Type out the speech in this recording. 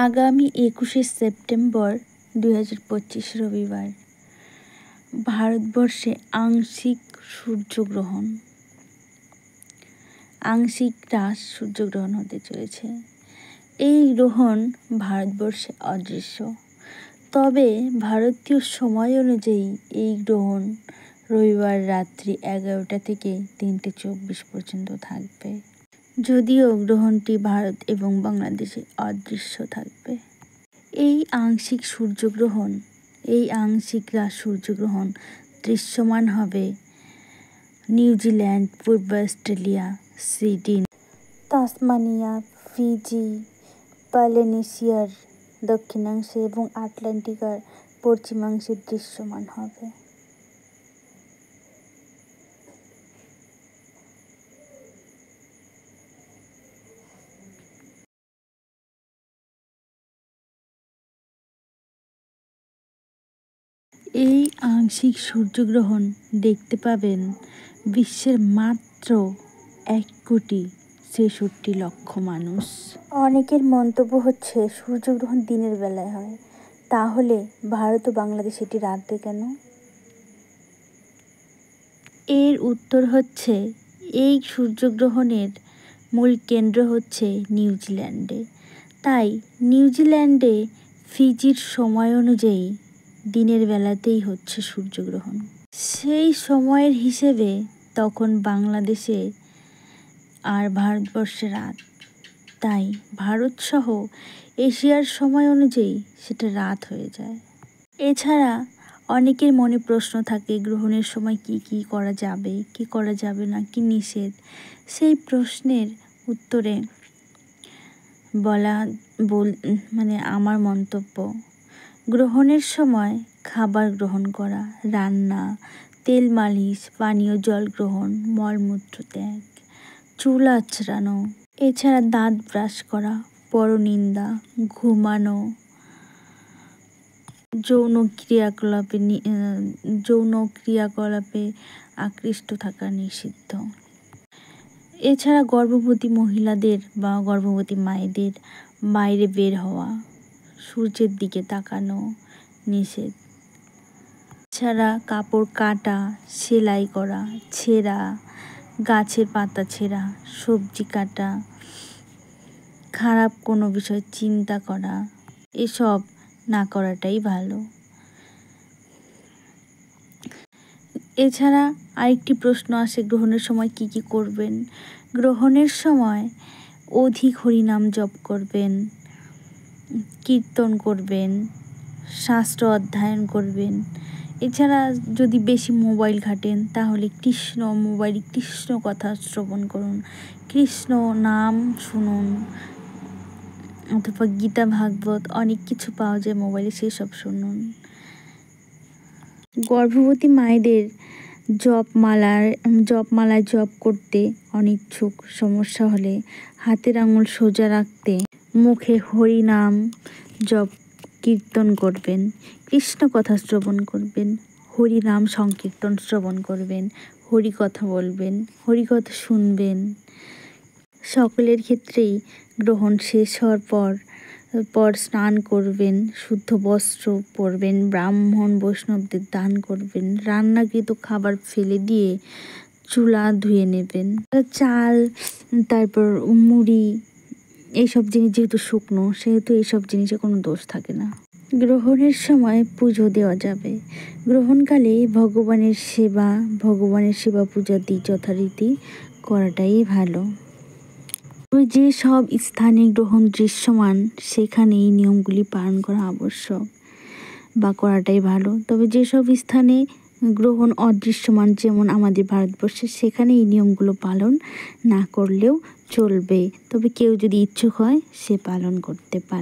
আগামী 21শে সেপ্টেম্বর 2025 রবিবার ভারতবর্ষে আংশিক সূর্যগ্রহণ, আংশিক হ্রাস সূর্যগ্রহণ হতে চলেছে। এই গ্রহণ ভারতবর্ষে অদৃশ্য, তবে ভারতীয় সময় অনুযায়ী এই গ্রহণ রবিবার রাত্রি 11টা থেকে 3:24 পর্যন্ত থাকবে। যদিও গ্রহণটি ভারত এবং বাংলাদেশে অদৃশ্য থাকবে। এই আংশিক সূর্যগ্রহণ দৃশ্যমান হবে নিউজিল্যান্ড, পূর্ব অস্ট্রেলিয়া, সুইডেন, তাসমানিয়া, ফিজি, পলিনেশিয়ার দক্ষিণাংশে এবং আটলান্টিকার পশ্চিমাংশে দৃশ্যমান হবে। এই আংশিক সূর্যগ্রহণ দেখতে পাবেন বিশ্বের মাত্র 1,63,00,000 মানুষ। অনেকের মন্তব্য হচ্ছে সূর্যগ্রহণ দিনের বেলায় হয়, তাহলে ভারত ও বাংলাদেশ এটি রাতে কেন? এর উত্তর হচ্ছে, এই সূর্যগ্রহণের মূল কেন্দ্র হচ্ছে নিউজিল্যান্ডে। তাই নিউজিল্যান্ডে ফিজির সময় অনুযায়ী দিনের বেলাতেই হচ্ছে সূর্যগ্রহণ। সেই সময়ের হিসেবে তখন বাংলাদেশে আর ভারতবর্ষে রাত, তাই ভারতসহ এশিয়ার সময় অনুযায়ী সেটা রাত হয়ে যায়। এছাড়া অনেকের মনে প্রশ্ন থাকে গ্রহণের সময় কি করা যাবে, কি করা যাবে না, কি নিষেধ। সেই প্রশ্নের উত্তরে আমার মন্তব্য, গ্রহণের সময় খাবার গ্রহণ করা, রান্না, তেল মালিশ, পানীয় জল গ্রহণ, মলমূত্র ত্যাগ, চুল আঁচড়ানো, এছাড়া দাঁত ব্রাশ করা, পরনিন্দা, ঘুমানো, যৌন ক্রিয়াকলাপে আকৃষ্ট থাকা নিষিদ্ধ। এছাড়া গর্ভবতী মহিলাদের বা গর্ভবতী মায়েদের বাইরে বের হওয়া, সূর্যের দিকে তাকানো নিষেধ। এছাড়া কাপড় কাটা, সেলাই করা, ছেঁড়া, গাছের পাতা ছেঁড়া, সবজি কাটা, খারাপ কোনো বিষয় চিন্তা করা, এসব না করাটাই ভালো। এছাড়া আরেকটি প্রশ্ন আসে, গ্রহণের সময় কি করবেন? গ্রহণের সময় অধিক হরিনাম জপ করবেন, কীর্তন করবেন, শাস্ত্র অধ্যয়ন করবেন। এছাড়া যদি বেশি মোবাইল ঘাঁটেন তাহলে কৃষ্ণ কথা শ্রবণ করুন, কৃষ্ণ নাম শুনুন, অথবা গীতা ভাগবত অনেক কিছু পাওয়া যায় মোবাইলে, সেসব শুনুন। গর্ভবতী মায়েদের জপমালায় জপ করতে অনিচ্ছুক, সমস্যা হলে হাতের আঙুল সোজা রাখতে মুখে হরিনাম জপ কীর্তন করবেন, কৃষ্ণ কথা শ্রবণ করবেন, হরিনাম সংকীর্তন শ্রবণ করবেন, হরিকথা বলবেন, হরিকথা শুনবেন। সকলের ক্ষেত্রেই গ্রহণ শেষ হওয়ার পর স্নান করবেন, শুদ্ধ বস্ত্র পরবেন, ব্রাহ্মণ বৈষ্ণবদের দান করবেন, রান্নাকৃত খাবার ফেলে দিয়ে চুলা ধুয়ে নেবেন। চাল, তারপর মুড়ি, এইসব জিনিস যেহেতু শুকনো, সেহেতু এইসব জিনিসে কোনো দোষ থাকে না। গ্রহণের সময় পুজো দেওয়া যাবে। গ্রহণকালে ভগবানের সেবা পূজাদি যথারীতি করাটাই ভালো। যে সব স্থানে গ্রহণ দৃশ্যমান সেখানে এই নিয়মগুলি পালন করা আবশ্যক বা করাটাই ভালো। তবে যেসব স্থানে গ্রহণ অদৃশ্যমান, যেমন আমাদের ভারতবর্ষে, সেখানে এই নিয়মগুলো পালন না করলেও চলবে। তবে কেউ যদি ইচ্ছুক হয় সে পালন করতে পারে।